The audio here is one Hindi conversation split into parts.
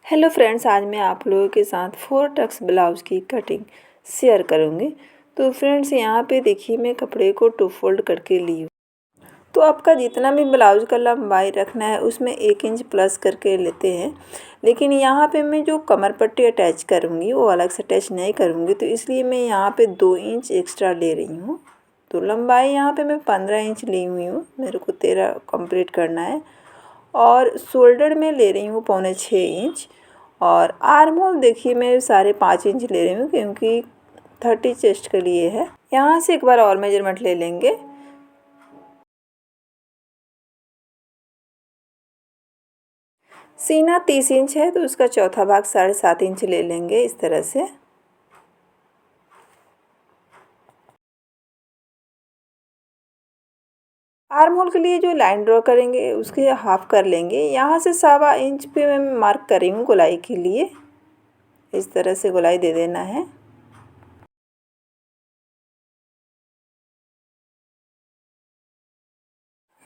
हेलो फ्रेंड्स, आज मैं आप लोगों के साथ 4 टक्स ब्लाउज़ की कटिंग शेयर करूँगी। तो फ्रेंड्स, यहाँ पे देखिए मैं कपड़े को 2 फोल्ड करके ली हूँ। तो आपका जितना भी ब्लाउज़ का लंबाई रखना है उसमें 1 इंच प्लस करके लेते हैं। लेकिन यहाँ पे मैं जो कमर पट्टी अटैच करूँगी वो अलग से अटैच नहीं करूँगी, तो इसलिए मैं यहाँ पे 2 इंच एक्स्ट्रा ले रही हूँ। तो लंबाई यहाँ पे मैं 15 इंच ली हुई हूँ, मेरे को 13 कंप्लीट करना है। और शोल्डर में ले रही हूँ 6.25 इंच। और आर्म होल देखिए मैं 5.5 इंच ले रही हूँ, क्योंकि 30 चेस्ट के लिए है। यहाँ से एक बार और मेजरमेंट ले लेंगे। सीना 30 इंच है, तो उसका चौथा भाग 7.5 इंच ले लेंगे इस तरह से। आर्म होल के लिए जो लाइन ड्रॉ करेंगे उसके हाफ कर लेंगे। यहाँ से 1.25 इंच पे मैं मार्क कर रही हूँ गोलाई के लिए। इस तरह से गोलाई दे देना है।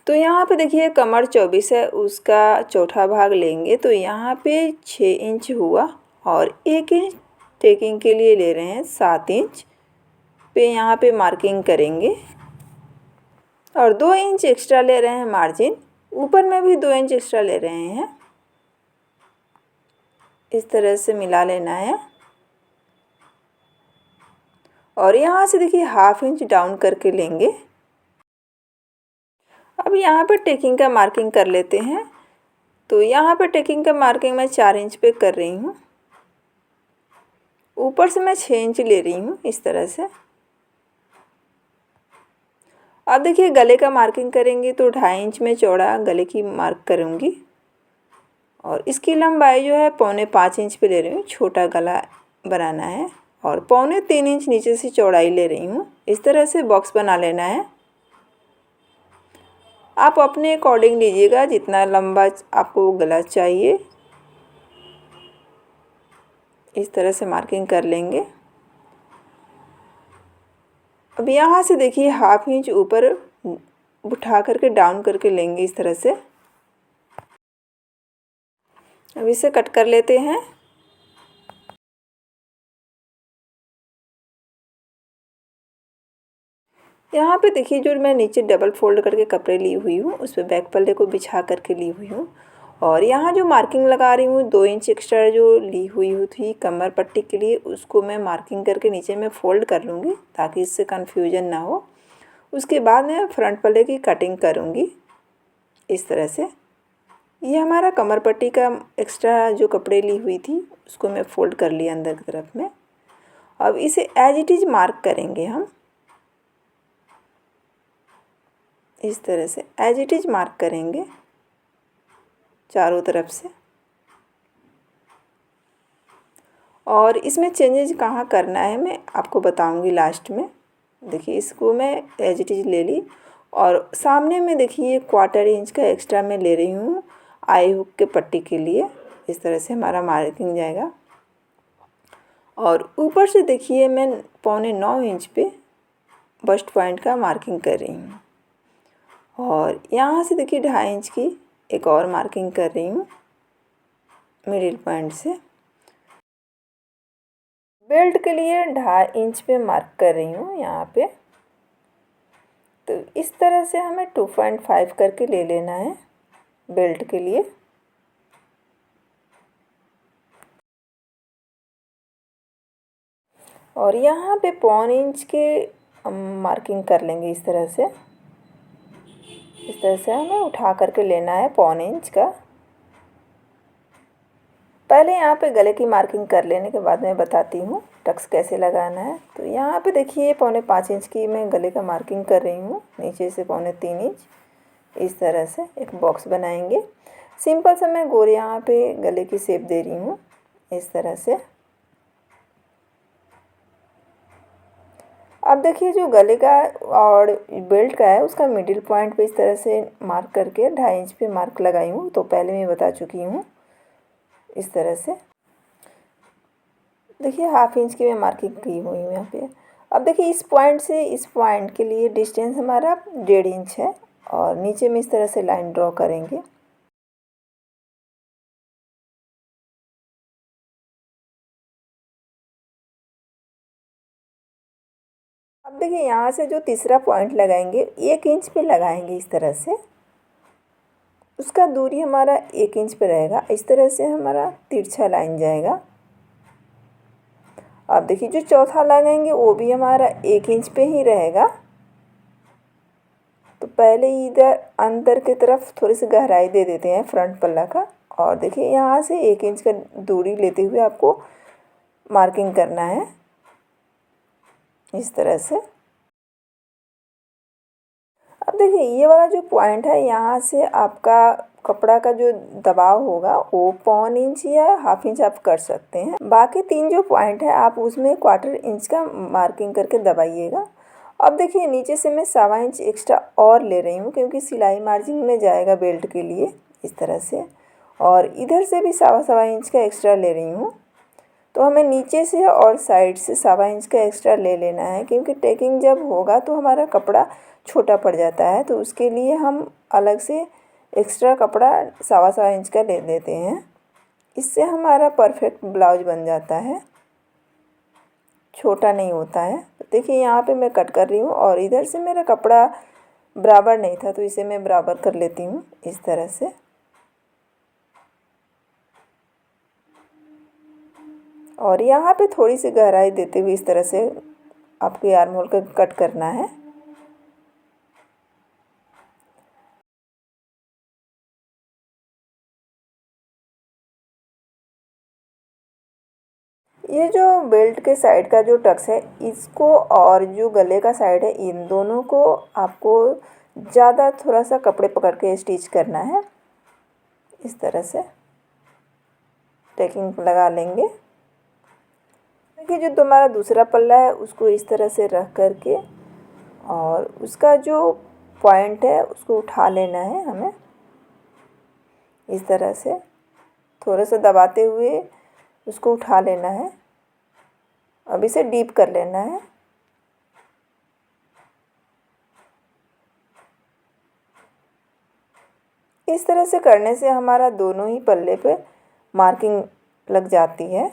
तो यहाँ पे देखिए कमर 24 है, उसका चौथा भाग लेंगे तो यहाँ पे 6 इंच हुआ। और 1 इंच टेकिंग के लिए ले रहे हैं 7 इंच पे, यहाँ पे मार्किंग करेंगे। और 2 इंच एक्स्ट्रा ले रहे हैं मार्जिन, ऊपर में भी 2 इंच एक्स्ट्रा ले रहे हैं। इस तरह से मिला लेना है। और यहाँ से देखिए ½ इंच डाउन करके लेंगे। अब यहाँ पर टेकिंग का मार्किंग कर लेते हैं। तो यहाँ पर टेकिंग का मार्किंग मैं 4 इंच पे कर रही हूँ। ऊपर से मैं 6 इंच ले रही हूँ इस तरह से। अब देखिए गले का मार्किंग करेंगे तो 2.5 इंच में चौड़ा गले की मार्क करूँगी। और इसकी लंबाई जो है 4.25 इंच पे ले रही हूँ, छोटा गला बनाना है। और 3.25 इंच नीचे से चौड़ाई ले रही हूँ। इस तरह से बॉक्स बना लेना है। आप अपने अकॉर्डिंग लीजिएगा, जितना लंबा आपको गला चाहिए। इस तरह से मार्किंग कर लेंगे। अब यहाँ से देखिए ½ इंच ऊपर उठा करके डाउन करके लेंगे इस तरह से। अब इसे कट कर लेते हैं। यहाँ पे देखिए जो मैं नीचे डबल फोल्ड करके कपड़े ली हुई हूँ उस पर बैक पल्ले को बिछा करके ली हुई हूँ। और यहाँ जो मार्किंग लगा रही हूँ 2 इंच एक्स्ट्रा जो ली हुई थी कमर पट्टी के लिए, उसको मैं मार्किंग करके नीचे में फ़ोल्ड कर लूँगी ताकि इससे कन्फ्यूजन ना हो। उसके बाद मैं फ्रंट पल्ले की कटिंग करूँगी इस तरह से। ये हमारा कमर पट्टी का एक्स्ट्रा जो कपड़े ली हुई थी उसको मैं फ़ोल्ड कर लिया अंदर की तरफ में। अब इसे एज इट इज़ मार्क करेंगे हम इस तरह से। एज इट इज़ मार्क करेंगे चारों तरफ से। और इसमें चेंजेज कहाँ करना है मैं आपको बताऊंगी लास्ट में। देखिए इसको मैं एज इट इज़ ले ली। और सामने में देखिए 1/4 इंच का एक्स्ट्रा मैं ले रही हूँ आई हुक के पट्टी के लिए। इस तरह से हमारा मार्किंग जाएगा। और ऊपर से देखिए मैं 8.25 इंच पे बस्ट पॉइंट का मार्किंग कर रही हूँ। और यहाँ से देखिए 2.5 इंच की एक और मार्किंग कर रही हूँ मिडिल पॉइंट से। बेल्ट के लिए 2.5 इंच पे मार्क कर रही हूँ यहाँ पे। तो इस तरह से हमें 2.5 करके ले लेना है बेल्ट के लिए। और यहाँ पे 1.25 इंच के मार्किंग कर लेंगे इस तरह से। इस तरह से हमें उठा करके लेना है 1.25 इंच का। पहले यहाँ पे गले की मार्किंग कर लेने के बाद मैं बताती हूँ टक्स कैसे लगाना है। तो यहाँ पे देखिए 4.25 इंच की मैं गले का मार्किंग कर रही हूँ, नीचे से 3.25 इंच। इस तरह से एक बॉक्स बनाएंगे। सिंपल सा मैं गोल यहाँ पे गले की शेप दे रही हूँ इस तरह से। अब देखिए जो गले का और बेल्ट का है उसका मिडिल पॉइंट पे इस तरह से मार्क करके 2.5 इंच पे मार्क लगाई हूँ। तो पहले मैं बता चुकी हूँ इस तरह से। देखिए ½ इंच की मैं मार्किंग की हुई हूँ यहाँ पे। अब देखिए इस पॉइंट से इस पॉइंट के लिए डिस्टेंस हमारा 1.5 इंच है। और नीचे में इस तरह से लाइन ड्रॉ करेंगे। अब देखिए यहाँ से जो तीसरा पॉइंट लगाएंगे 1 इंच पे लगाएंगे इस तरह से, उसका दूरी हमारा 1 इंच पे रहेगा। इस तरह से हमारा तिरछा लाइन जाएगा। अब देखिए जो चौथा लगाएंगे वो भी हमारा 1 इंच पे ही रहेगा। तो पहले इधर अंदर की तरफ थोड़ी सी गहराई दे देते हैं फ्रंट पल्ला का, और देखिए यहाँ से 1 इंच का दूरी लेते हुए आपको मार्किंग करना है इस तरह से। अब देखिए ये वाला जो पॉइंट है, यहाँ से आपका कपड़ा का जो दबाव होगा वो 1/4 इंच या 1/2 इंच आप कर सकते हैं। बाकी 3 जो पॉइंट है आप उसमें 1/4 इंच का मार्किंग करके दबाइएगा। अब देखिए नीचे से मैं 1/4 इंच एक्स्ट्रा और ले रही हूँ, क्योंकि सिलाई मार्जिन में जाएगा बेल्ट के लिए इस तरह से। और इधर से भी 1/4 इंच का एक्स्ट्रा ले रही हूँ। तो हमें नीचे से और साइड से 1/4 इंच का एक्स्ट्रा ले लेना है, क्योंकि टेकिंग जब होगा तो हमारा कपड़ा छोटा पड़ जाता है। तो उसके लिए हम अलग से एक्स्ट्रा कपड़ा 1/4 इंच का ले लेते हैं। इससे हमारा परफेक्ट ब्लाउज बन जाता है, छोटा नहीं होता है। तो देखिए यहाँ पे मैं कट कर रही हूँ, और इधर से मेरा कपड़ा बराबर नहीं था तो इसे मैं बराबर कर लेती हूँ इस तरह से। और यहाँ पे थोड़ी सी गहराई देते हुए इस तरह से आपको आर्म होल का कट करना है। ये जो बेल्ट के साइड का जो टक्स है, इसको और जो गले का साइड है, इन दोनों को आपको ज़्यादा थोड़ा सा कपड़े पकड़ के स्टिच करना है इस तरह से। टेकिंग लगा लेंगे। देखिए जो तुम्हारा दूसरा पल्ला है उसको इस तरह से रख करके, और उसका जो पॉइंट है उसको उठा लेना है हमें इस तरह से, थोड़ा सा दबाते हुए उसको उठा लेना है। अब इसे डीप कर लेना है। इस तरह से करने से हमारा दोनों ही पल्ले पे मार्किंग लग जाती है।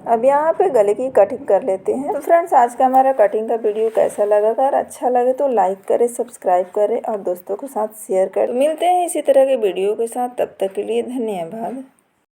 अब यहाँ पे गले की कटिंग कर लेते हैं। तो फ्रेंड्स आज का हमारा कटिंग का वीडियो कैसा लगा? अगर अच्छा लगे तो लाइक करें, सब्सक्राइब करें और दोस्तों के साथ शेयर करें। मिलते हैं इसी तरह के वीडियो के साथ, तब तक के लिए धन्यवाद।